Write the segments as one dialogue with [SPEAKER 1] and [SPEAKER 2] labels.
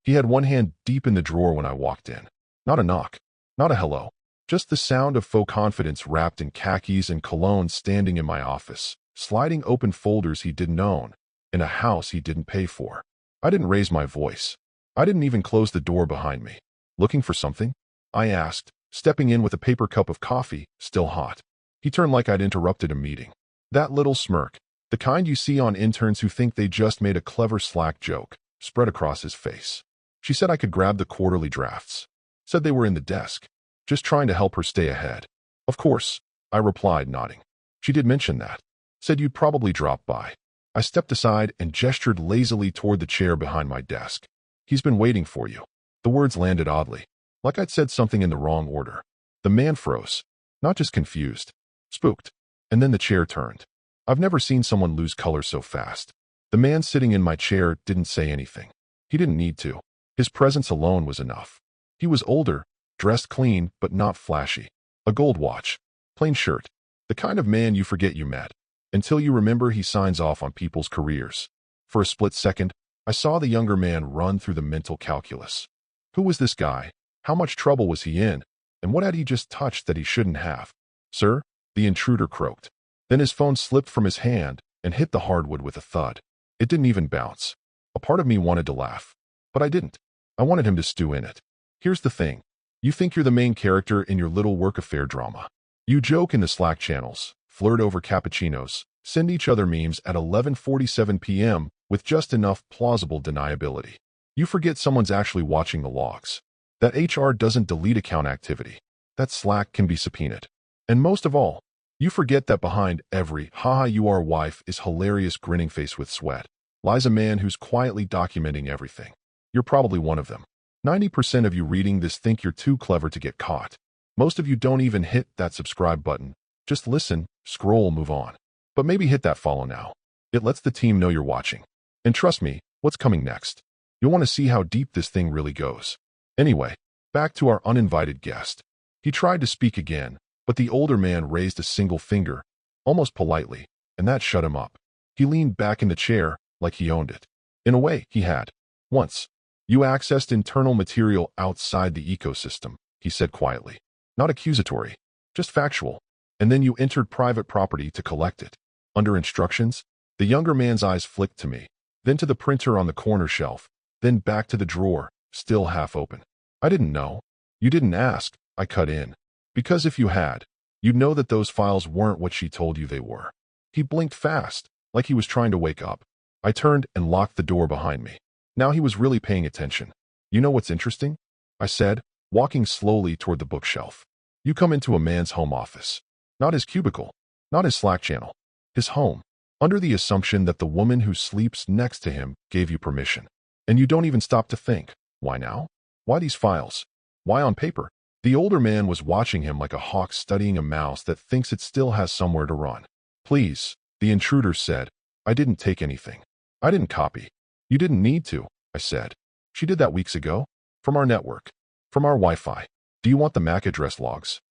[SPEAKER 1] He had one hand deep in the drawer when I walked in. Not a knock, not a hello, just the sound of faux confidence wrapped in khakis and cologne standing in my office, sliding open folders he didn't own, in a house he didn't pay for. I didn't raise my voice. I didn't even close the door behind me. Looking for something? I asked, stepping in with a paper cup of coffee, still hot. He turned like I'd interrupted a meeting. That little smirk, the kind you see on interns who think they just made a clever Slack joke, spread across his face. She said I could grab the quarterly drafts. Said they were in the desk. Just trying to help her stay ahead. Of course, I replied, nodding. She did mention that. Said you'd probably drop by. I stepped aside and gestured lazily toward the chair behind my desk. He's been waiting for you. The words landed oddly, like I'd said something in the wrong order. The man froze, not just confused, spooked, and then the chair turned. I've never seen someone lose color so fast. The man sitting in my chair didn't say anything. He didn't need to. His presence alone was enough. He was older, dressed clean but not flashy. A gold watch, plain shirt, the kind of man you forget you met, until you remember he signs off on people's careers. For a split second, I saw the younger man run through the mental calculus. Who was this guy? How much trouble was he in? And what had he just touched that he shouldn't have? Sir, the intruder croaked. Then his phone slipped from his hand and hit the hardwood with a thud. It didn't even bounce. A part of me wanted to laugh, but I didn't. I wanted him to stew in it. Here's the thing. You think you're the main character in your little work affair drama. You joke in the Slack channels, flirt over cappuccinos, send each other memes at 11:47 p.m. with just enough plausible deniability. You forget someone's actually watching the logs. That HR doesn't delete account activity. That Slack can be subpoenaed. And most of all, you forget that behind every haha you are wife is hilarious grinning face with sweat lies a man who's quietly documenting everything. You're probably one of them. 90% of you reading this think you're too clever to get caught. Most of you don't even hit that subscribe button. Just listen, scroll, move on. But maybe hit that follow now. It lets the team know you're watching. And trust me, what's coming next? You'll want to see how deep this thing really goes. Anyway, back to our uninvited guest. He tried to speak again, but the older man raised a single finger, almost politely, and that shut him up. He leaned back in the chair like he owned it. In a way, he had. Once. You accessed internal material outside the ecosystem, he said quietly. Not accusatory, just factual. And then you entered private property to collect it. Under instructions, the younger man's eyes flicked to me, then to the printer on the corner shelf, then back to the drawer, still half open. I didn't know. You didn't ask, I cut in. Because if you had, you'd know that those files weren't what she told you they were. He blinked fast, like he was trying to wake up. I turned and locked the door behind me. Now he was really paying attention. You know what's interesting? I said, walking slowly toward the bookshelf. You come into a man's home office. Not his cubicle, not his Slack channel. His home. Under the assumption that the woman who sleeps next to him gave you permission. And you don't even stop to think, why now? Why these files? Why on paper? The older man was watching him like a hawk studying a mouse that thinks it still has somewhere to run. Please, the intruder said. I didn't take anything. I didn't copy. You didn't need to, I said. She did that weeks ago. From our network. From our Wi-Fi. Do you want the MAC address logs?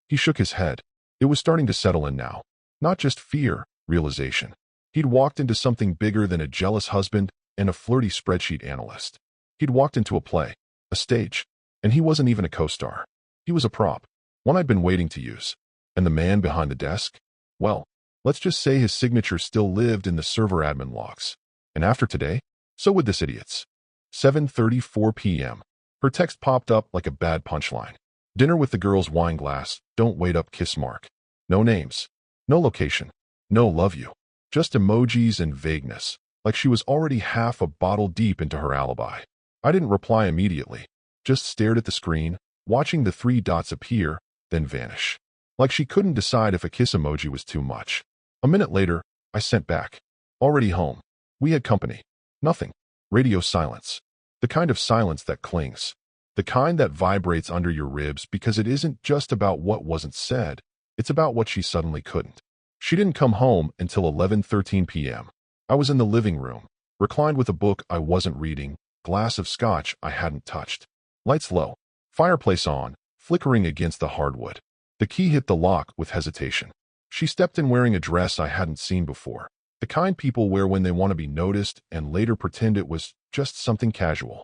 [SPEAKER 1] He shook his head. It was starting to settle in now. Not just fear, realization. He'd walked into something bigger than a jealous husband and a flirty spreadsheet analyst. He'd walked into a play, a stage, and he wasn't even a co-star. He was a prop, one I'd been waiting to use. And the man behind the desk? Well, let's just say his signature still lived in the server admin logs. And after today, so would this idiot's. 7:34 p.m. Her text popped up like a bad punchline. Dinner with the girl's wine glass, don't wait up kiss mark. No names. No location. No love you. Just emojis and vagueness, like she was already half a bottle deep into her alibi. I didn't reply immediately, just stared at the screen, watching the 3 dots appear, then vanish. Like she couldn't decide if a kiss emoji was too much. A minute later, I sent back. Already home. We had company. Nothing. Radio silence. The kind of silence that clings. The kind that vibrates under your ribs because it isn't just about what wasn't said, it's about what she suddenly couldn't. She didn't come home until 11:13 p.m. I was in the living room, reclined with a book I wasn't reading, glass of scotch I hadn't touched. Lights low, fireplace on, flickering against the hardwood. The key hit the lock with hesitation. She stepped in wearing a dress I hadn't seen before. The kind people wear when they want to be noticed and later pretend it was just something casual.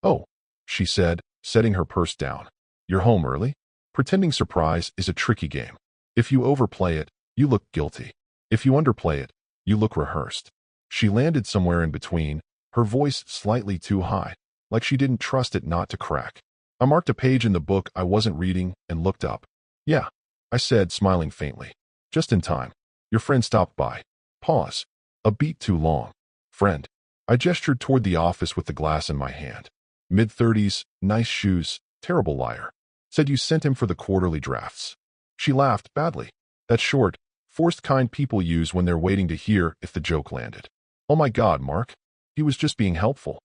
[SPEAKER 1] Oh, she said, setting her purse down. You're home early? Pretending surprise is a tricky game. If you overplay it, you look guilty. If you underplay it, you look rehearsed. She landed somewhere in between, her voice slightly too high, like she didn't trust it not to crack. I marked a page in the book I wasn't reading and looked up. Yeah, I said, smiling faintly. Just in time. Your friend stopped by. Pause. A beat too long. Friend. I gestured toward the office with the glass in my hand. Mid-30s, nice shoes, terrible liar. Said you sent him for the quarterly drafts. She laughed badly. That short, forced kind people use when they're waiting to hear if the joke landed. Oh my God, Mark. He was just being helpful.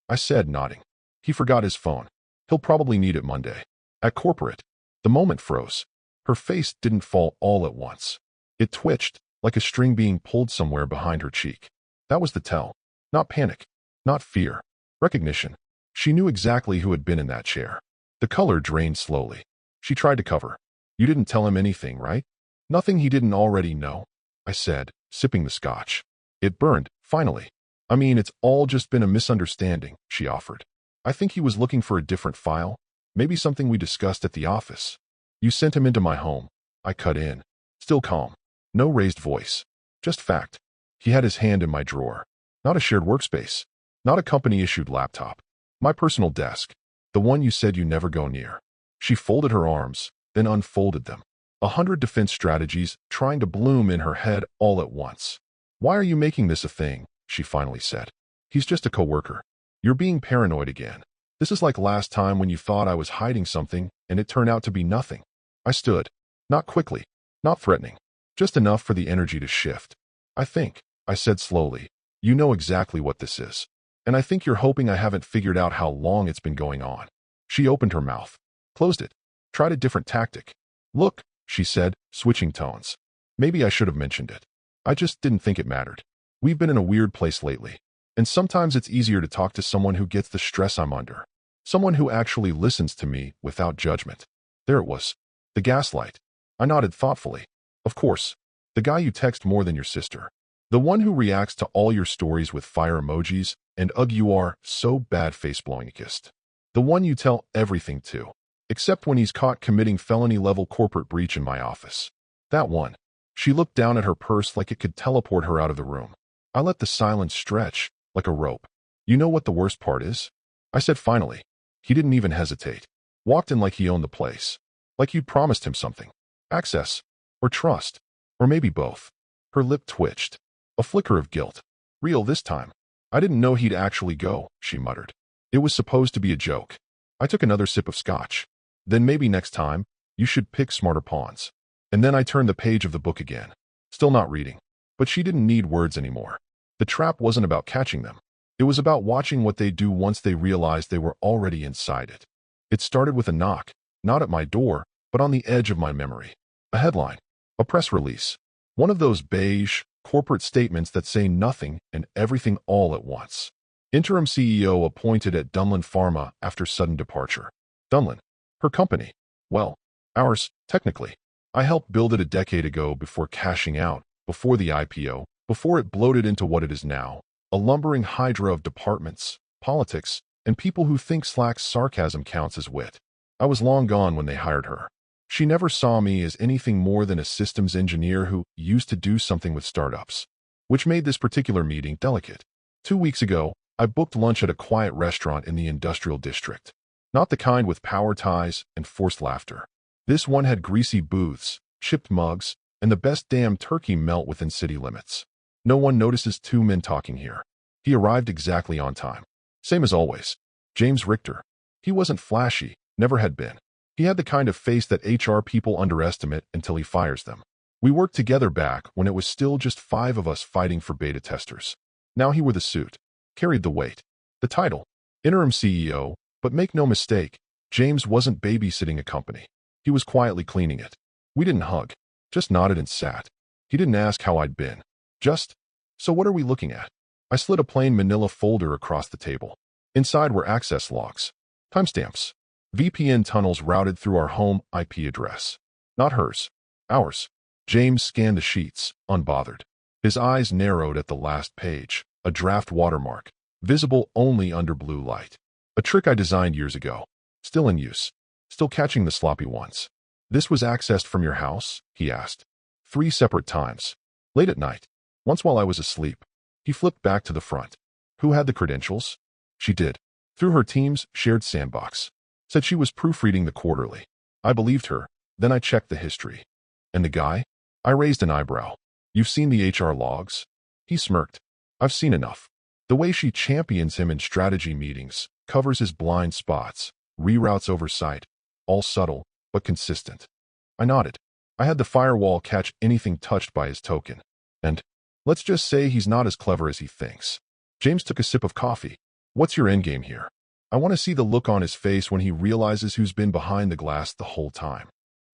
[SPEAKER 1] I said, nodding. He forgot his phone. He'll probably need it Monday. At corporate. The moment froze. Her face didn't fall all at once. It twitched, like a string being pulled somewhere behind her cheek. That was the tell. Not panic. Not fear. Recognition. She knew exactly who had been in that chair. The color drained slowly. She tried to cover. You didn't tell him anything, right? Nothing he didn't already know, I said, sipping the scotch. It burned, finally. I mean, it's all just been a misunderstanding, she offered. I think he was looking for a different file, maybe something we discussed at the office. You sent him into my home. I cut in. Still calm. No raised voice. Just fact. He had his hand in my drawer. Not a shared workspace. Not a company-issued laptop. My personal desk. The one you said you never go near. She folded her arms, then unfolded them. 100 defense strategies trying to bloom in her head all at once. Why are you making this a thing? She finally said. He's just a coworker. You're being paranoid again. This is like last time when you thought I was hiding something and it turned out to be nothing. I stood. Not quickly. Not threatening. Just enough for the energy to shift. I think, I said slowly, you know exactly what this is. And I think you're hoping I haven't figured out how long it's been going on. She opened her mouth. Closed it. Tried a different tactic. Look, she said, switching tones. Maybe I should have mentioned it. I just didn't think it mattered. We've been in a weird place lately. And sometimes it's easier to talk to someone who gets the stress I'm under. Someone who actually listens to me without judgment. There it was. The gaslight. I nodded thoughtfully. Of course. The guy you text more than your sister. The one who reacts to all your stories with fire emojis and ugh you are so bad face-blowingist. The one you tell everything to. Except when he's caught committing felony-level corporate breach in my office. That one. She looked down at her purse like it could teleport her out of the room. I let the silence stretch, like a rope. You know what the worst part is? I said finally. He didn't even hesitate. Walked in like he owned the place. Like you'd promised him something. Access. Or trust. Or maybe both. Her lip twitched. A flicker of guilt. Real this time. I didn't know he'd actually go, she muttered. It was supposed to be a joke. I took another sip of scotch. Then maybe next time, you should pick smarter pawns. And then I turned the page of the book again. Still not reading. But she didn't need words anymore. The trap wasn't about catching them. It was about watching what they'd do once they realized they were already inside it. It started with a knock, not at my door, but on the edge of my memory. A headline. A press release. One of those beige, corporate statements that say nothing and everything all at once. Interim CEO appointed at Dunlin Pharma after sudden departure. Dunlin. Her company. Well, ours, technically. I helped build it a decade ago before cashing out, before the IPO, before it bloated into what it is now. A lumbering hydra of departments, politics, and people who think Slack's sarcasm counts as wit. I was long gone when they hired her. She never saw me as anything more than a systems engineer who used to do something with startups. Which made this particular meeting delicate. 2 weeks ago, I booked lunch at a quiet restaurant in the industrial district. Not the kind with power ties and forced laughter. This one had greasy booths, chipped mugs, and the best damn turkey melt within city limits. No one notices two men talking here. He arrived exactly on time. Same as always. James Richter. He wasn't flashy, never had been. He had the kind of face that HR people underestimate until he fires them. We worked together back when it was still just 5 of us fighting for beta testers. Now he wore the suit, carried the weight, the title, interim CEO, but make no mistake, James wasn't babysitting a company. He was quietly cleaning it. We didn't hug, just nodded and sat. He didn't ask how I'd been. Just, so what are we looking at? I slid a plain manila folder across the table. Inside were access logs, timestamps, VPN tunnels routed through our home IP address. Not hers, ours. James scanned the sheets, unbothered. His eyes narrowed at the last page, a draft watermark, visible only under blue light. A trick I designed years ago. Still in use. Still catching the sloppy ones. This was accessed from your house? He asked. 3 separate times. Late at night. Once while I was asleep. He flipped back to the front. Who had the credentials? She did. Through her team's shared sandbox. Said she was proofreading the quarterly. I believed her. Then I checked the history. And the guy? I raised an eyebrow. You've seen the HR logs? He smirked. I've seen enough. The way she champions him in strategy meetings, covers his blind spots, reroutes oversight, all subtle, but consistent. I nodded. I had the firewall catch anything touched by his token. And, let's just say he's not as clever as he thinks. James took a sip of coffee. What's your endgame here? I want to see the look on his face when he realizes who's been behind the glass the whole time.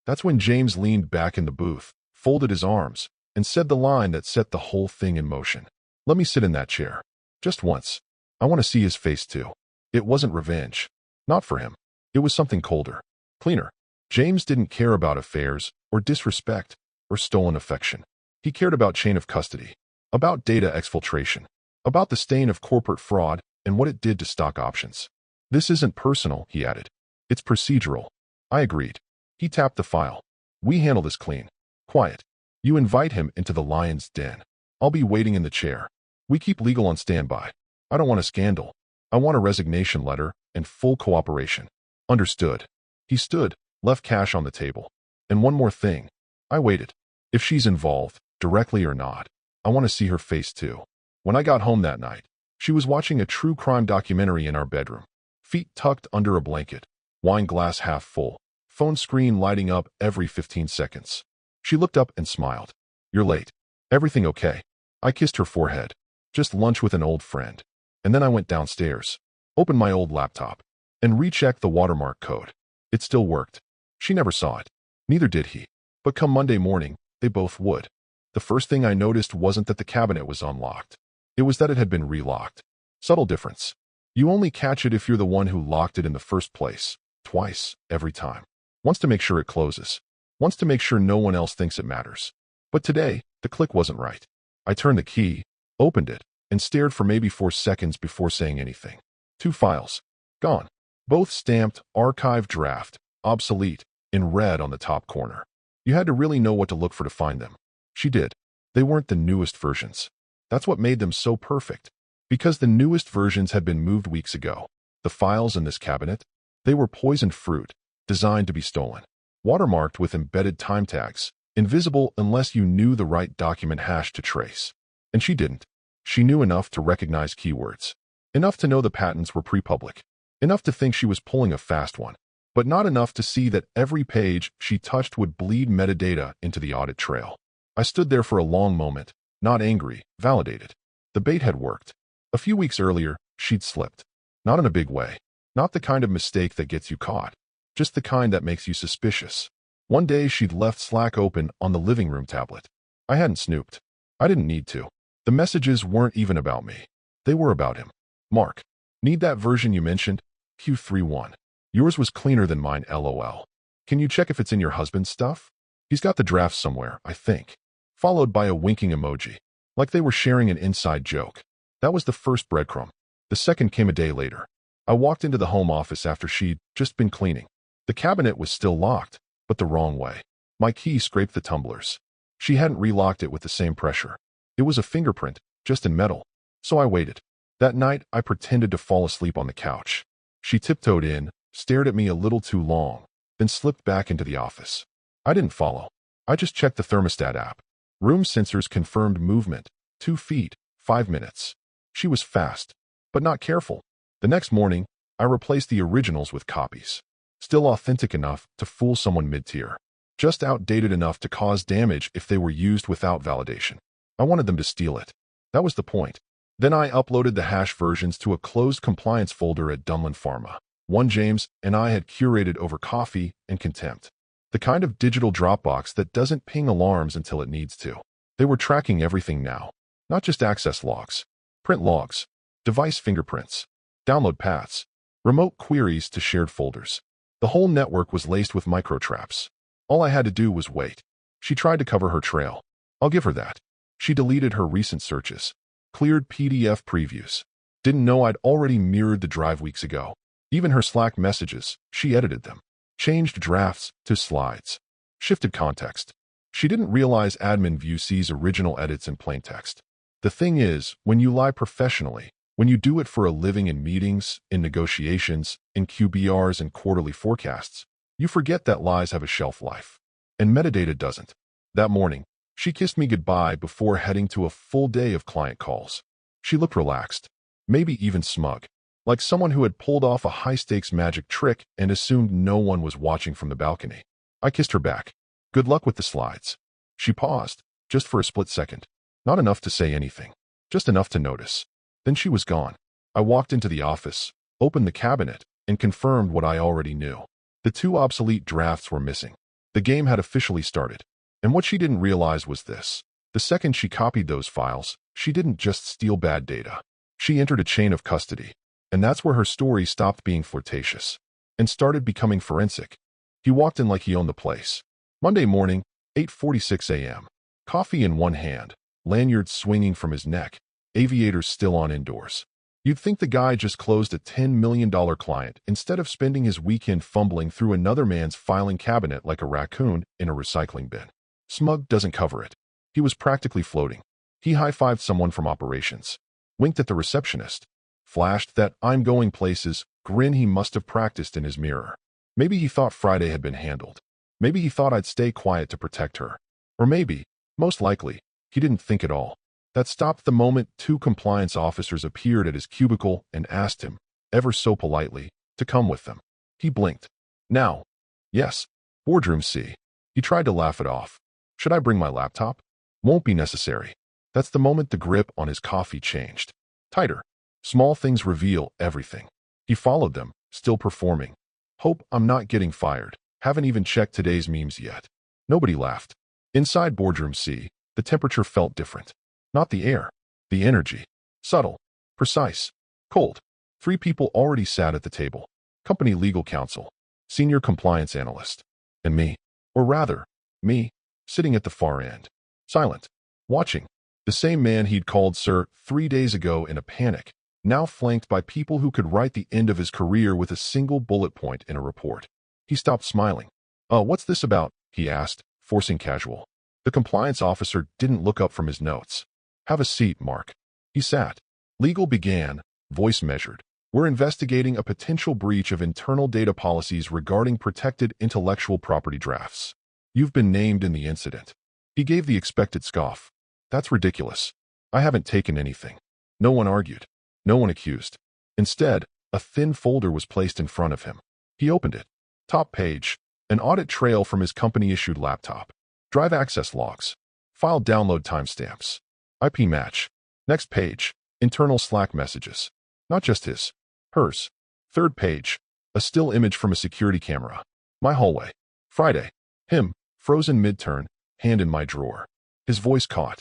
[SPEAKER 1] That's when James leaned back in the booth, folded his arms, and said the line that set the whole thing in motion. Let me sit in that chair. Just once. I want to see his face too. It wasn't revenge. Not for him. It was something colder. Cleaner. James didn't care about affairs, or disrespect, or stolen affection. He cared about chain of custody. About data exfiltration. About the stain of corporate fraud and what it did to stock options. This isn't personal, he added. It's procedural. I agreed. He tapped the file. We handle this clean. Quiet. You invite him into the lion's den. I'll be waiting in the chair. We keep legal on standby. I don't want a scandal. I want a resignation letter and full cooperation. Understood. He stood, left cash on the table. And one more thing. I waited. If she's involved, directly or not, I want to see her face too. When I got home that night, she was watching a true crime documentary in our bedroom. Feet tucked under a blanket. Wine glass half full. Phone screen lighting up every 15 seconds. She looked up and smiled. You're late. Everything okay? I kissed her forehead. Just lunch with an old friend. And then I went downstairs, opened my old laptop, and rechecked the watermark code. It still worked. She never saw it. Neither did he. But come Monday morning, they both would. The first thing I noticed wasn't that the cabinet was unlocked. It was that it had been relocked. Subtle difference. You only catch it if you're the one who locked it in the first place. Twice, every time. Once to make sure it closes. Once to make sure no one else thinks it matters. But today, the click wasn't right. I turned the key, opened it, and stared for maybe 4 seconds before saying anything. 2 files. Gone. Both stamped archive draft, obsolete, in red on the top corner. You had to really know what to look for to find them. She did. They weren't the newest versions. That's what made them so perfect. Because the newest versions had been moved weeks ago. The files in this cabinet, they were poisoned fruit, designed to be stolen. Watermarked with embedded time tags, invisible unless you knew the right document hash to trace. And she didn't. She knew enough to recognize keywords. Enough to know the patents were pre-public. Enough to think she was pulling a fast one. But not enough to see that every page she touched would bleed metadata into the audit trail. I stood there for a long moment, not angry, validated. The bait had worked. A few weeks earlier, she'd slipped. Not in a big way. Not the kind of mistake that gets you caught. Just the kind that makes you suspicious. One day she'd left Slack open on the living room tablet. I hadn't snooped. I didn't need to. The messages weren't even about me. They were about him. Mark. Need that version you mentioned? Q31. Yours was cleaner than mine, LOL. Can you check if it's in your husband's stuff? He's got the draft somewhere, I think. Followed by a winking emoji. Like they were sharing an inside joke. That was the first breadcrumb. The second came a day later. I walked into the home office after she'd just been cleaning. The cabinet was still locked, but the wrong way. My key scraped the tumblers. She hadn't relocked it with the same pressure. It was a fingerprint, just in metal. So I waited. That night, I pretended to fall asleep on the couch. She tiptoed in, stared at me a little too long, then slipped back into the office. I didn't follow. I just checked the thermostat app. Room sensors confirmed movement. 2 feet, 5 minutes. She was fast, but not careful. The next morning, I replaced the originals with copies. Still authentic enough to fool someone mid-tier. Just outdated enough to cause damage if they were used without validation. I wanted them to steal it. That was the point. Then I uploaded the hash versions to a closed compliance folder at Dunlin Pharma. One James and I had curated over coffee and contempt. The kind of digital Dropbox that doesn't ping alarms until it needs to. They were tracking everything now. Not just access logs. Print logs. Device fingerprints. Download paths. Remote queries to shared folders. The whole network was laced with micro-traps. All I had to do was wait. She tried to cover her trail. I'll give her that. She deleted her recent searches. Cleared PDF previews. Didn't know I'd already mirrored the drive weeks ago. Even her Slack messages, she edited them. Changed drafts to slides. Shifted context. She didn't realize admin view sees original edits in plain text. The thing is, when you lie professionally, when you do it for a living in meetings, in negotiations, in QBRs and quarterly forecasts, you forget that lies have a shelf life. And metadata doesn't. That morning, she kissed me goodbye before heading to a full day of client calls. She looked relaxed, maybe even smug, like someone who had pulled off a high-stakes magic trick and assumed no one was watching from the balcony. I kissed her back. Good luck with the slides. She paused, just for a split second. Not enough to say anything, just enough to notice. Then she was gone. I walked into the office, opened the cabinet, and confirmed what I already knew. The 2 obsolete drafts were missing. The game had officially started. And what she didn't realize was this. The second she copied those files, she didn't just steal bad data. She entered a chain of custody. And that's where her story stopped being flirtatious and started becoming forensic. He walked in like he owned the place. Monday morning, 8:46 a.m. Coffee in one hand, lanyard swinging from his neck, aviators still on indoors. You'd think the guy just closed a $10 million client instead of spending his weekend fumbling through another man's filing cabinet like a raccoon in a recycling bin. Smug doesn't cover it. He was practically floating. He high-fived someone from operations, winked at the receptionist, flashed that "I'm going places" grin he must have practiced in his mirror. Maybe he thought Friday had been handled. Maybe he thought I'd stay quiet to protect her. Or maybe, most likely, he didn't think at all. That stopped the moment 2 compliance officers appeared at his cubicle and asked him, ever so politely, to come with them. He blinked. Now. Yes. Boardroom C. He tried to laugh it off. Should I bring my laptop? Won't be necessary. That's the moment the grip on his coffee changed. Tighter. Small things reveal everything. He followed them, still performing. Hope I'm not getting fired. Haven't even checked today's memes yet. Nobody laughed. Inside Boardroom C, the temperature felt different. Not the air. The energy. Subtle. Precise. Cold. 3 people already sat at the table. Company legal counsel. Senior compliance analyst. And me. Or rather, me. Sitting at the far end. Silent. Watching. The same man he'd called sir 3 days ago in a panic. Now flanked by people who could write the end of his career with a single bullet point in a report. He stopped smiling. What's this about? He asked, forcing casual. The compliance officer didn't look up from his notes. Have a seat, Mark. He sat. Legal began, voice measured. We're investigating a potential breach of internal data policies regarding protected intellectual property drafts. You've been named in the incident. He gave the expected scoff. That's ridiculous. I haven't taken anything. No one argued. No one accused. Instead, a thin folder was placed in front of him. He opened it. Top page. An audit trail from his company-issued laptop. Drive access logs. File download timestamps. IP match. Next page. Internal Slack messages. Not just his. Hers. Third page. A still image from a security camera. My hallway. Friday. Him. Frozen mid-turn. Hand in my drawer. His voice caught.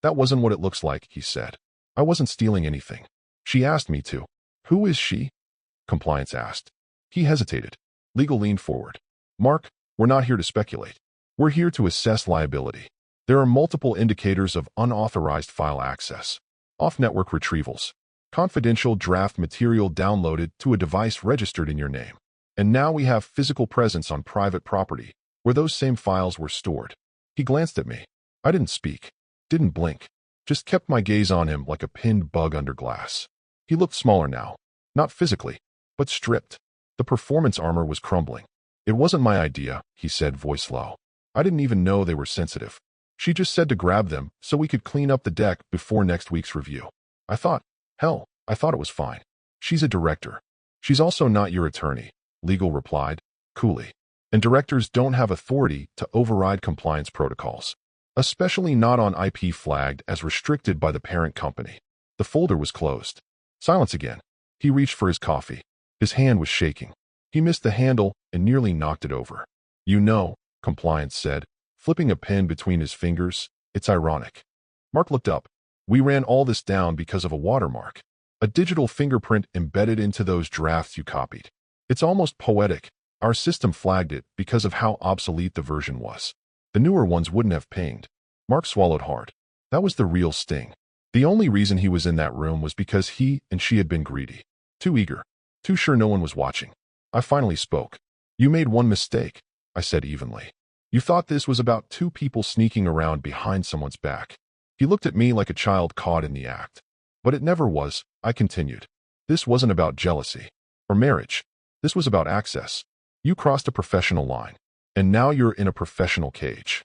[SPEAKER 1] That wasn't what it looks like, he said. I wasn't stealing anything. She asked me to. Who is she? Compliance asked. He hesitated. Legal leaned forward. Mark, we're not here to speculate. We're here to assess liability. There are multiple indicators of unauthorized file access, off-network retrievals, confidential draft material downloaded to a device registered in your name. And now we have physical presence on private property, where those same files were stored. He glanced at me. I didn't speak, didn't blink, just kept my gaze on him like a pinned bug under glass. He looked smaller now, not physically, but stripped. The performance armor was crumbling. It wasn't my idea, he said, voice low. I didn't even know they were sensitive. She just said to grab them so we could clean up the deck before next week's review. I thought it was fine. She's a director. She's also not your attorney, legal replied, coolly. And directors don't have authority to override compliance protocols, especially not on IP flagged as restricted by the parent company. The folder was closed. Silence again. He reached for his coffee. His hand was shaking. He missed the handle and nearly knocked it over. You know, compliance said, flipping a pen between his fingers. It's ironic. Mark looked up. We ran all this down because of a watermark. A digital fingerprint embedded into those drafts you copied. It's almost poetic. Our system flagged it because of how obsolete the version was. The newer ones wouldn't have pinged. Mark swallowed hard. That was the real sting. The only reason he was in that room was because he and she had been greedy. Too eager. too sure no one was watching. I finally spoke. You made one mistake, I said evenly. You thought this was about two people sneaking around behind someone's back. He looked at me like a child caught in the act. But it never was, I continued. This wasn't about jealousy or marriage. This was about access. You crossed a professional line, and now you're in a professional cage.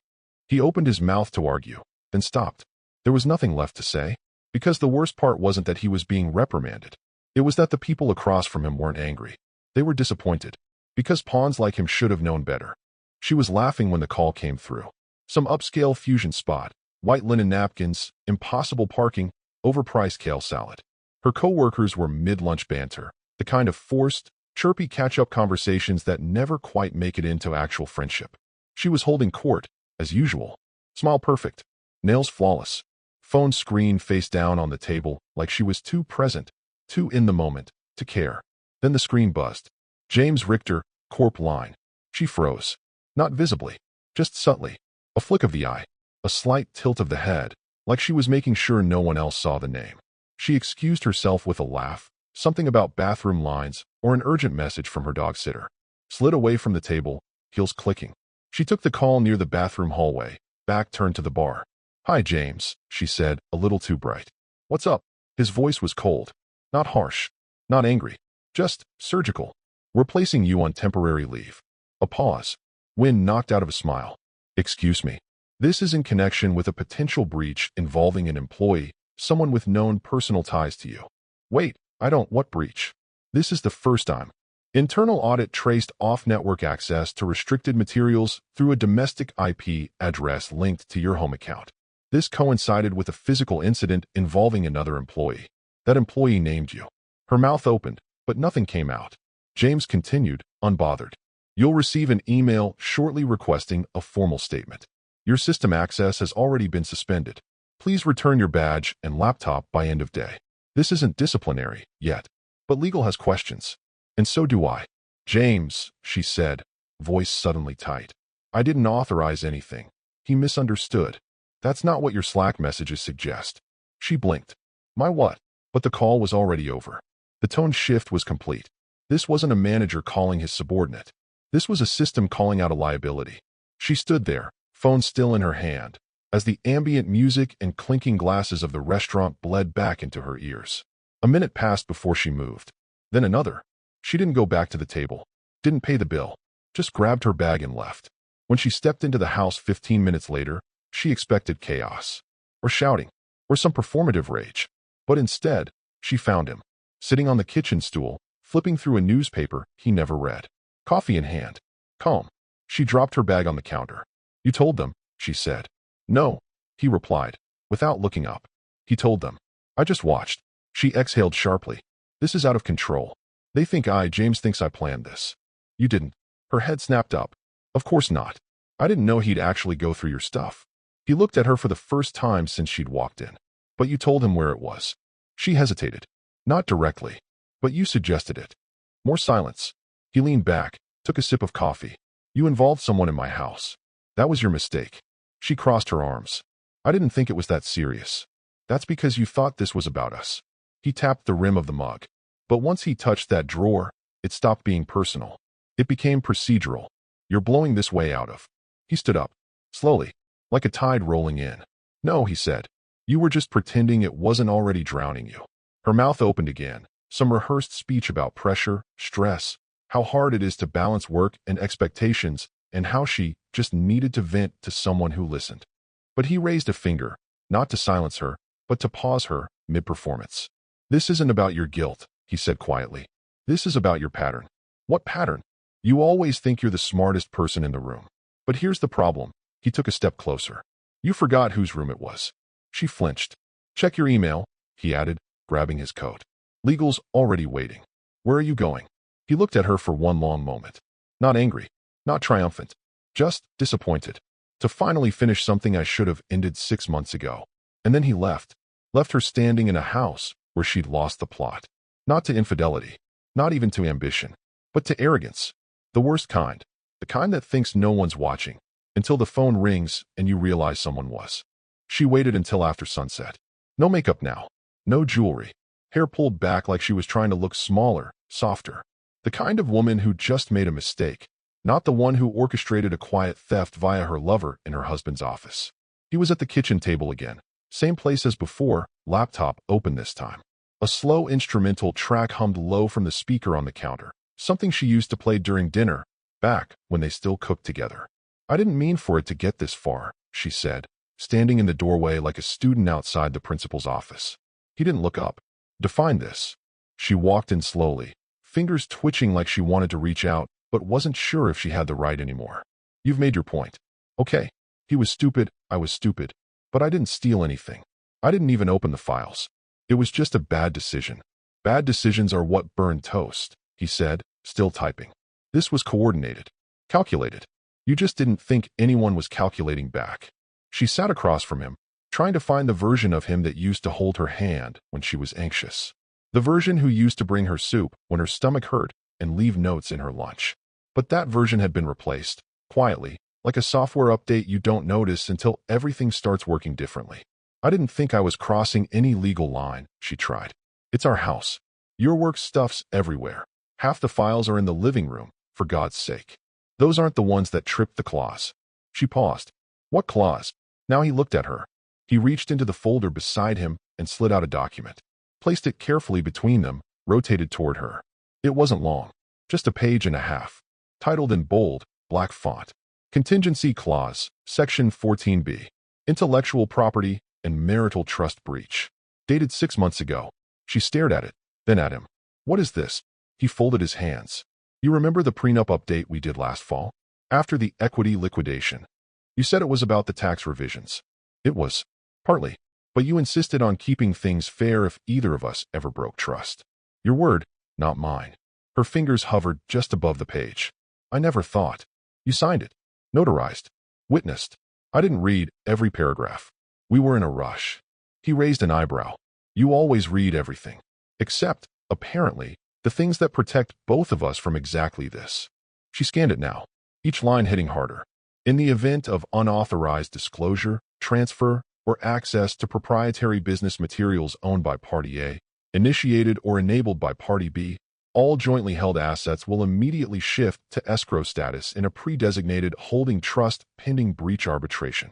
[SPEAKER 1] He opened his mouth to argue, then stopped. There was nothing left to say, because the worst part wasn't that he was being reprimanded. It was that the people across from him weren't angry. They were disappointed, because pawns like him should have known better. She was laughing when the call came through. Some upscale fusion spot, white linen napkins, impossible parking, overpriced kale salad. Her co-workers were mid-lunch banter, the kind of forced, chirpy catch-up conversations that never quite make it into actual friendship. She was holding court, as usual. Smile perfect, nails flawless, phone screen face down on the table like she was too present, too in the moment, to care. Then the screen buzzed. James Richter, Corp line. She froze. Not visibly, just subtly. A flick of the eye, a slight tilt of the head, like she was making sure no one else saw the name. She excused herself with a laugh, something about bathroom lines or an urgent message from her dog sitter. Slid away from the table, heels clicking. She took the call near the bathroom hallway, back turned to the bar. Hi, James, she said, a little too bright. What's up? His voice was cold. Not harsh. Not angry. Just surgical. We're placing you on temporary leave. A pause. Wind knocked out of a smile. Excuse me. This is in connection with a potential breach involving an employee, someone with known personal ties to you. Wait, what breach? This is the first time. Internal audit traced off-network access to restricted materials through a domestic IP address linked to your home account. This coincided with a physical incident involving another employee. That employee named you. Her mouth opened, but nothing came out. James continued, unbothered. You'll receive an email shortly requesting a formal statement. Your system access has already been suspended. Please return your badge and laptop by end of day. This isn't disciplinary yet, but legal has questions. And so do I. James, she said, voice suddenly tight. I didn't authorize anything. He misunderstood. That's not what your Slack messages suggest. She blinked. My what? But the call was already over. The tone shift was complete. This wasn't a manager calling his subordinate. This was a system calling out a liability. She stood there, phone still in her hand, as the ambient music and clinking glasses of the restaurant bled back into her ears. A minute passed before she moved. Then another. She didn't go back to the table, didn't pay the bill, just grabbed her bag and left. When she stepped into the house 15 minutes later, she expected chaos, or shouting, or some performative rage. But instead, she found him, sitting on the kitchen stool, flipping through a newspaper he never read. Coffee in hand. Calm. She dropped her bag on the counter. You told them, she said. No, he replied, without looking up. He told them. I just watched. She exhaled sharply. This is out of control. They think James thinks I planned this. You didn't. Her head snapped up. Of course not. I didn't know he'd actually go through your stuff. He looked at her for the first time since she'd walked in. But you told him where it was. She hesitated. Not directly. But you suggested it. More silence. He leaned back, took a sip of coffee. You involved someone in my house. That was your mistake. She crossed her arms. I didn't think it was that serious. That's because you thought this was about us. He tapped the rim of the mug. But once he touched that drawer, it stopped being personal. It became procedural. You're blowing this way out of. He stood up, slowly, like a tide rolling in. No, he said. You were just pretending it wasn't already drowning you. Her mouth opened again, some rehearsed speech about pressure, stress, how hard it is to balance work and expectations, and how she just needed to vent to someone who listened. But he raised a finger, not to silence her, but to pause her mid-performance. This isn't about your guilt, he said quietly. This is about your pattern. What pattern? You always think you're the smartest person in the room. But here's the problem. He took a step closer. You forgot whose room it was. She flinched. Check your email, he added, grabbing his coat. Legal's already waiting. Where are you going? He looked at her for one long moment. Not angry, not triumphant, just disappointed. To finally finish something I should have ended 6 months ago. And then he left. Left her standing in a house where she'd lost the plot. Not to infidelity, not even to ambition, but to arrogance. The worst kind. The kind that thinks no one's watching, until the phone rings and you realize someone was. She waited until after sunset. No makeup now. No jewelry. hair pulled back like she was trying to look smaller, softer. The kind of woman who just made a mistake, not the one who orchestrated a quiet theft via her lover in her husband's office. He was at the kitchen table again. Same place as before, laptop open this time. A slow instrumental track hummed low from the speaker on the counter, something she used to play during dinner, back when they still cooked together. I didn't mean for it to get this far, she said, standing in the doorway like a student outside the principal's office. He didn't look up. Define this. She walked in slowly, fingers twitching like she wanted to reach out, but wasn't sure if she had the right anymore. You've made your point. Okay. He was stupid, I was stupid. But I didn't steal anything. I didn't even open the files. It was just a bad decision. Bad decisions are what burn toast, he said, still typing. This was coordinated. Calculated. You just didn't think anyone was calculating back. She sat across from him, trying to find the version of him that used to hold her hand when she was anxious. The version who used to bring her soup when her stomach hurt and leave notes in her lunch. But that version had been replaced, quietly, like a software update you don't notice until everything starts working differently. I didn't think I was crossing any legal line, she tried. It's our house. Your work stuff's everywhere. Half the files are in the living room, for God's sake. Those aren't the ones that tripped the claws. She paused. What claws? Now he looked at her. He reached into the folder beside him and slid out a document. Placed it carefully between them, rotated toward her. It wasn't long. Just a page and a half. Titled in bold, black font. Contingency Clause, Section 14B. Intellectual Property and Marital Trust Breach. Dated 6 months ago. She stared at it, then at him. What is this? He folded his hands. You remember the prenup update we did last fall? After the equity liquidation. You said it was about the tax revisions. It was. Partly. But you insisted on keeping things fair if either of us ever broke trust. Your word, not mine. Her fingers hovered just above the page. I never thought. You signed it. Notarized. Witnessed. I didn't read every paragraph. We were in a rush. He raised an eyebrow. You always read everything. Except, apparently, the things that protect both of us from exactly this. She scanned it now, each line hitting harder. In the event of unauthorized disclosure, transfer, or access to proprietary business materials owned by Party A, initiated or enabled by Party B, all jointly held assets will immediately shift to escrow status in a pre-designated holding trust pending breach arbitration.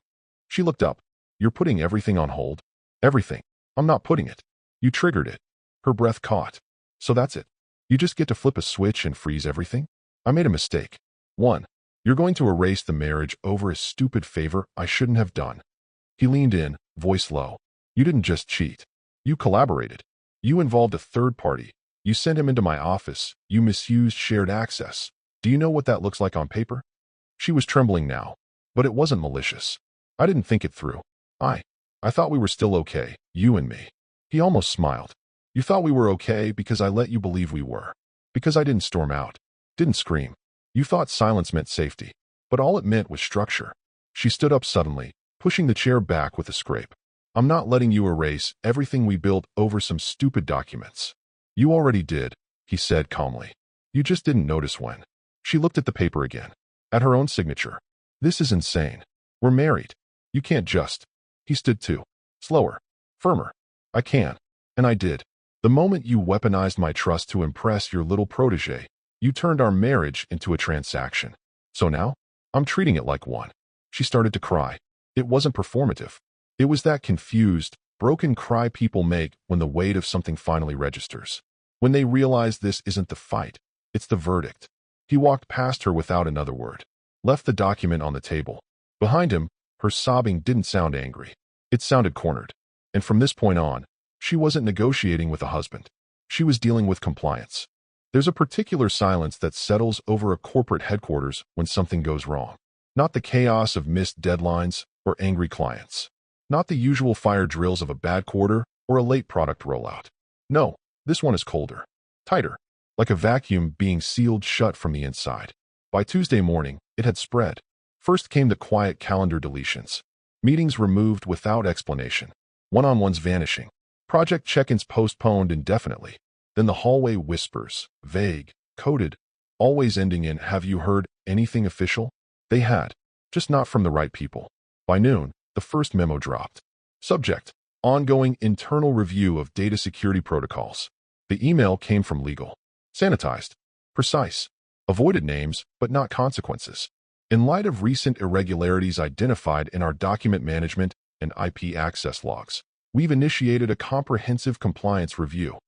[SPEAKER 1] She looked up. You're putting everything on hold? Everything. I'm not putting it. You triggered it. Her breath caught. So that's it. You just get to flip a switch and freeze everything? I made a mistake. 1. You're going to erase the marriage over a stupid favor I shouldn't have done. He leaned in, voice low. You didn't just cheat. You collaborated. You involved a third party. You sent him into my office. You misused shared access. Do you know what that looks like on paper? She was trembling now, but it wasn't malicious. I didn't think it through. I thought we were still okay, you and me. He almost smiled. You thought we were okay because I let you believe we were. Because I didn't storm out. Didn't scream. You thought silence meant safety. But all it meant was structure. She stood up suddenly, pushing the chair back with a scrape. I'm not letting you erase everything we built over some stupid documents. You already did, he said calmly. You just didn't notice when. She looked at the paper again. At her own signature. This is insane. We're married. You can't just. He stood too. Slower. Firmer. I can. And I did. The moment you weaponized my trust to impress your little protege, you turned our marriage into a transaction. So now, I'm treating it like one. She started to cry. It wasn't performative. It was that confused, broken cry people make when the weight of something finally registers. When they realize this isn't the fight, it's the verdict. He walked past her without another word. Left the document on the table. Behind him, her sobbing didn't sound angry. It sounded cornered. And from this point on, she wasn't negotiating with a husband. She was dealing with compliance. There's a particular silence that settles over a corporate headquarters when something goes wrong. Not the chaos of missed deadlines or angry clients. Not the usual fire drills of a bad quarter or a late product rollout. No, this one is colder. Tighter. Like a vacuum being sealed shut from the inside. By Tuesday morning, it had spread. First came the quiet calendar deletions. Meetings removed without explanation. One-on-ones vanishing. Project check-ins postponed indefinitely. Then the hallway whispers, vague, coded, always ending in, have you heard anything official? They had, just not from the right people. By noon, the first memo dropped. Subject, ongoing internal review of data security protocols. The email came from legal. Sanitized. Precise. Avoided names, but not consequences. In light of recent irregularities identified in our document management and IP access logs, we've initiated a comprehensive compliance review.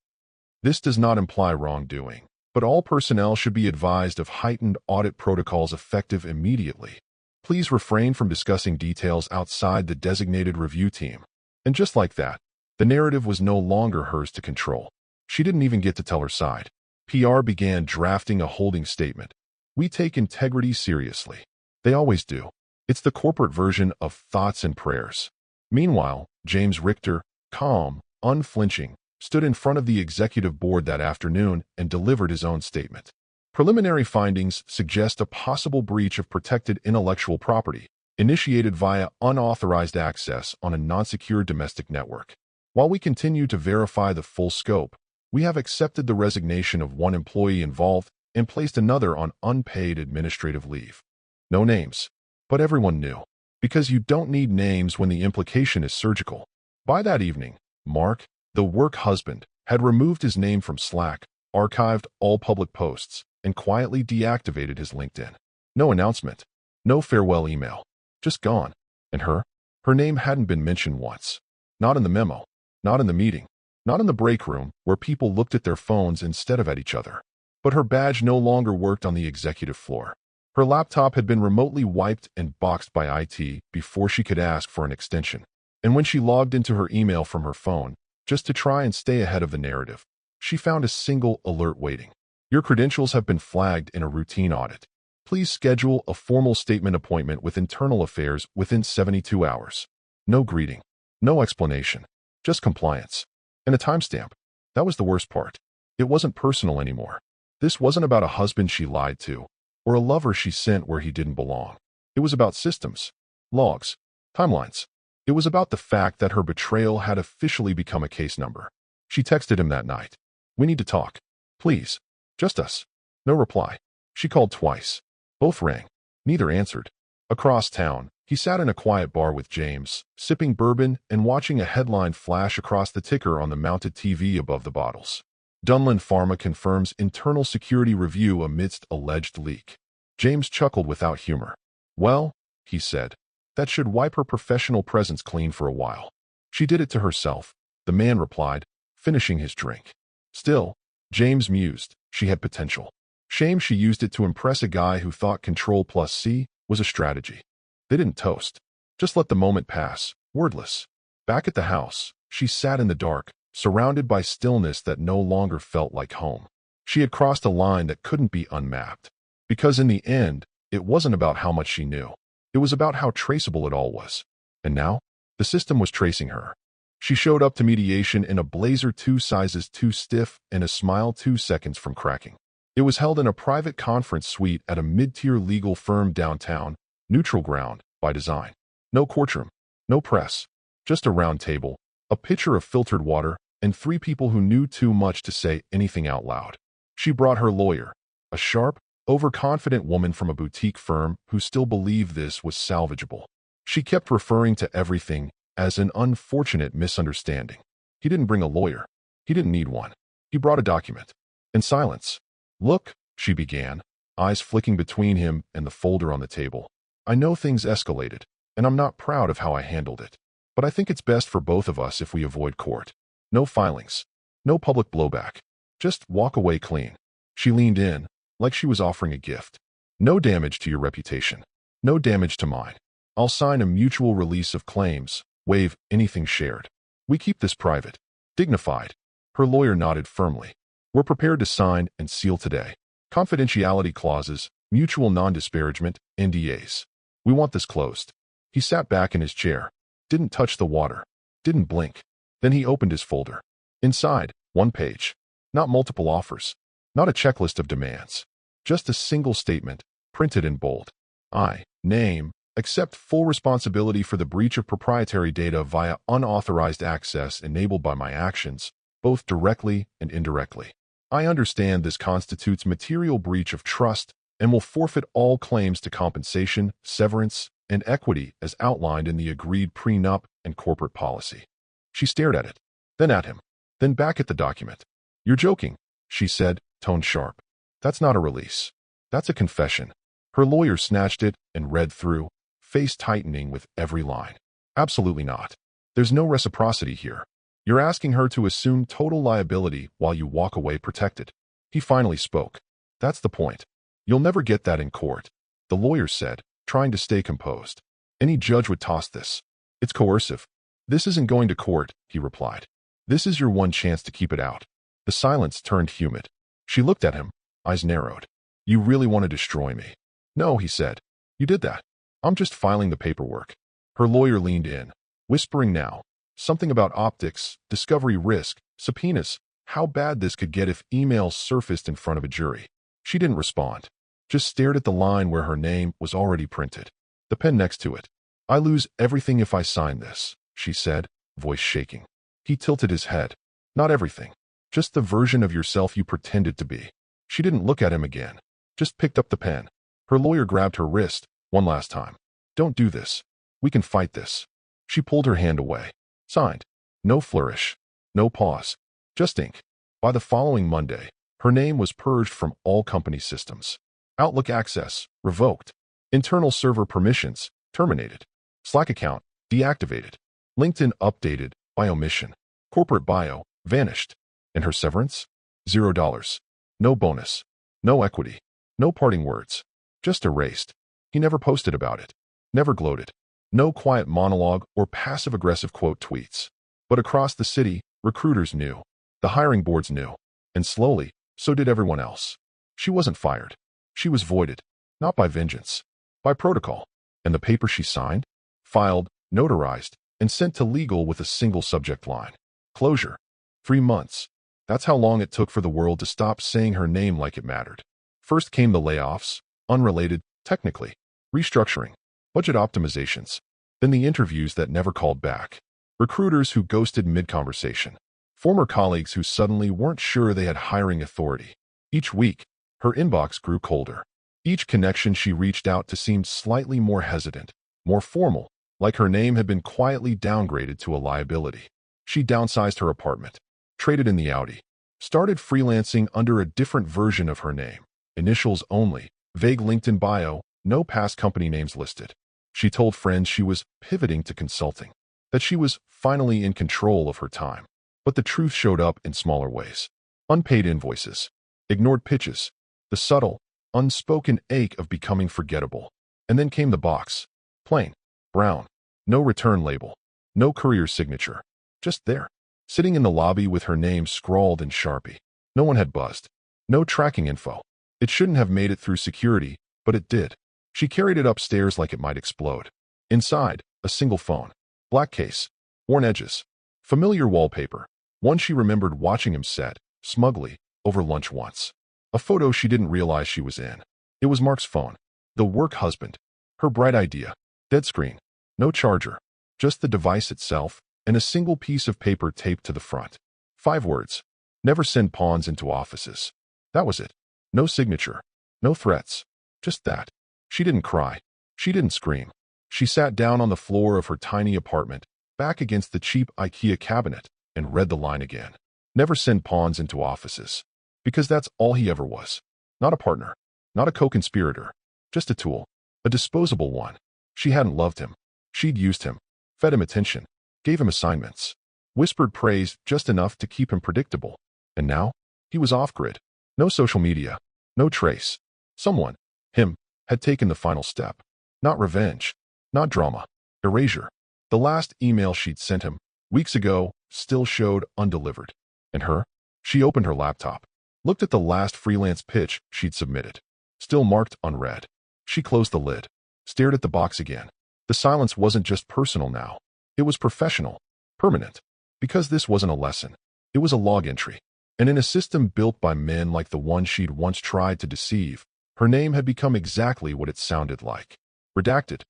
[SPEAKER 1] This does not imply wrongdoing, but all personnel should be advised of heightened audit protocols effective immediately. Please refrain from discussing details outside the designated review team. And just like that, the narrative was no longer hers to control. She didn't even get to tell her side. PR began drafting a holding statement. We take integrity seriously. They always do. It's the corporate version of thoughts and prayers. Meanwhile, James Richter, calm, unflinching, stood in front of the executive board that afternoon and delivered his own statement. Preliminary findings suggest a possible breach of protected intellectual property, initiated via unauthorized access on a non-secure domestic network. While we continue to verify the full scope, we have accepted the resignation of one employee involved and placed another on unpaid administrative leave. No names, but everyone knew, because you don't need names when the implication is surgical. By that evening, Mark, the work husband, had removed his name from Slack, archived all public posts, and quietly deactivated his LinkedIn. No announcement, no farewell email, just gone. And her name hadn't been mentioned once. Not in the memo, not in the meeting, not in the break room where people looked at their phones instead of at each other. But her badge no longer worked on the executive floor. Her laptop had been remotely wiped and boxed by IT before she could ask for an extension. And when she logged into her email from her phone, just to try and stay ahead of the narrative, she found a single alert waiting. Your credentials have been flagged in a routine audit. Please schedule a formal statement appointment with Internal Affairs within 72 hours. No greeting, no explanation, just compliance. And a timestamp. That was the worst part. It wasn't personal anymore. This wasn't about a husband she lied to, or a lover she sent where he didn't belong. It was about systems, logs, timelines. It was about the fact that her betrayal had officially become a case number. She texted him that night. We need to talk. Please. Just us. No reply. She called twice. Both rang. Neither answered. Across town, he sat in a quiet bar with James, sipping bourbon and watching a headline flash across the ticker on the mounted TV above the bottles. Dunlin Pharma confirms internal security review amidst alleged leak. James chuckled without humor. Well, he said, that should wipe her professional presence clean for a while. She did it to herself, the man replied, finishing his drink. Still, James mused, she had potential. Shame she used it to impress a guy who thought Control+C was a strategy. They didn't toast. Just let the moment pass, wordless. Back at the house, she sat in the dark, surrounded by stillness that no longer felt like home. She had crossed a line that couldn't be unmapped. Because in the end, it wasn't about how much she knew. It was about how traceable it all was. And now, the system was tracing her. She showed up to mediation in a blazer 2 sizes too stiff and a smile 2 seconds from cracking. It was held in a private conference suite at a mid-tier legal firm downtown, neutral ground, by design. No courtroom, no press, just a round table, a pitcher of filtered water, and 3 people who knew too much to say anything out loud. She brought her lawyer, a sharp, overconfident woman from a boutique firm who still believed this was salvageable. She kept referring to everything as an unfortunate misunderstanding. He didn't bring a lawyer. He didn't need one. He brought a document. In silence. Look, she began, eyes flicking between him and the folder on the table. I know things escalated, and I'm not proud of how I handled it. But I think it's best for both of us if we avoid court. No filings. No public blowback. Just walk away clean. She leaned in, like she was offering a gift. No damage to your reputation. No damage to mine. I'll sign a mutual release of claims, waive anything shared. We keep this private. Dignified. Her lawyer nodded firmly. We're prepared to sign and seal today. Confidentiality clauses, mutual non-disparagement, NDAs. We want this closed. He sat back in his chair. Didn't touch the water. Didn't blink. Then he opened his folder. Inside, 1 page. Not multiple offers. Not a checklist of demands. Just a single statement, printed in bold. I, name, accept full responsibility for the breach of proprietary data via unauthorized access enabled by my actions, both directly and indirectly. I understand this constitutes material breach of trust and will forfeit all claims to compensation, severance, and equity as outlined in the agreed prenup and corporate policy. She stared at it, then at him, then back at the document. "You're joking," she said, tone sharp. "That's not a release. That's a confession." Her lawyer snatched it and read through, face tightening with every line. "Absolutely not. There's no reciprocity here. You're asking her to assume total liability while you walk away protected." He finally spoke. "That's the point. You'll never get that in court," the lawyer said, trying to stay composed. "Any judge would toss this. It's coercive." "This isn't going to court," he replied. "This is your one chance to keep it out." The silence turned humid. She looked at him, eyes narrowed. "You really want to destroy me?" "No," he said. "You did that. I'm just filing the paperwork." Her lawyer leaned in, whispering now. Something about optics, discovery risk, subpoenas, how bad this could get if emails surfaced in front of a jury. She didn't respond, just stared at the line where her name was already printed, the pen next to it. "I lose everything if I sign this," she said, voice shaking. He tilted his head. "Not everything. Just the version of yourself you pretended to be." She didn't look at him again, just picked up the pen. Her lawyer grabbed her wrist one last time. "Don't do this. We can fight this." She pulled her hand away. Signed. No flourish. No pause. Just ink. By the following Monday, her name was purged from all company systems. Outlook access, revoked. Internal server permissions, terminated. Slack account, deactivated. LinkedIn updated, by omission. Corporate bio, vanished. And her severance? $0. No bonus. No equity. No parting words. Just erased. He never posted about it. Never gloated. No quiet monologue or passive-aggressive quote tweets. But across the city, recruiters knew. The hiring boards knew. And slowly, so did everyone else. She wasn't fired. She was voided. Not by vengeance. By protocol. And the paper she signed? Filed, notarized, and sent to legal with a single subject line. Closure. 3 months. That's how long it took for the world to stop saying her name like it mattered. First came the layoffs, unrelated, technically. Restructuring. Budget optimizations. Then the interviews that never called back. Recruiters who ghosted mid-conversation. Former colleagues who suddenly weren't sure they had hiring authority. Each week, her inbox grew colder. Each connection she reached out to seemed slightly more hesitant, more formal, like her name had been quietly downgraded to a liability. She downsized her apartment, traded in the Audi, started freelancing under a different version of her name, initials only, vague LinkedIn bio, no past company names listed. She told friends she was pivoting to consulting, that she was finally in control of her time. But the truth showed up in smaller ways. Unpaid invoices, ignored pitches, the subtle, unspoken ache of becoming forgettable. And then came the box. Plain, brown, no return label, no courier signature. Just there, sitting in the lobby with her name scrawled in Sharpie. No one had buzzed. No tracking info. It shouldn't have made it through security, but it did. She carried it upstairs like it might explode. Inside, a single phone. Black case. Worn edges. Familiar wallpaper. One she remembered watching him set, smugly, over lunch once. A photo she didn't realize she was in. It was Mark's phone. The work husband. Her bright idea. Dead screen. No charger. Just the device itself, and a single piece of paper taped to the front. 5 words. Never send pawns into offices. That was it. No signature. No threats. Just that. She didn't cry. She didn't scream. She sat down on the floor of her tiny apartment, back against the cheap IKEA cabinet, and read the line again. Never send pawns into offices. Because that's all he ever was. Not a partner. Not a co-conspirator. Just a tool. A disposable one. She hadn't loved him. She'd used him. Fed him attention. Gave him assignments. Whispered praise just enough to keep him predictable. And now? He was off-grid. No social media. No trace. Someone, him, had taken the final step. Not revenge. Not drama. Erasure. The last email she'd sent him, weeks ago, still showed undelivered. And her? She opened her laptop. Looked at the last freelance pitch she'd submitted. Still marked unread. She closed the lid. Stared at the box again. The silence wasn't just personal now. It was professional. Permanent. Because this wasn't a lesson. It was a log entry. And in a system built by men like the one she'd once tried to deceive, her name had become exactly what it sounded like. Redacted.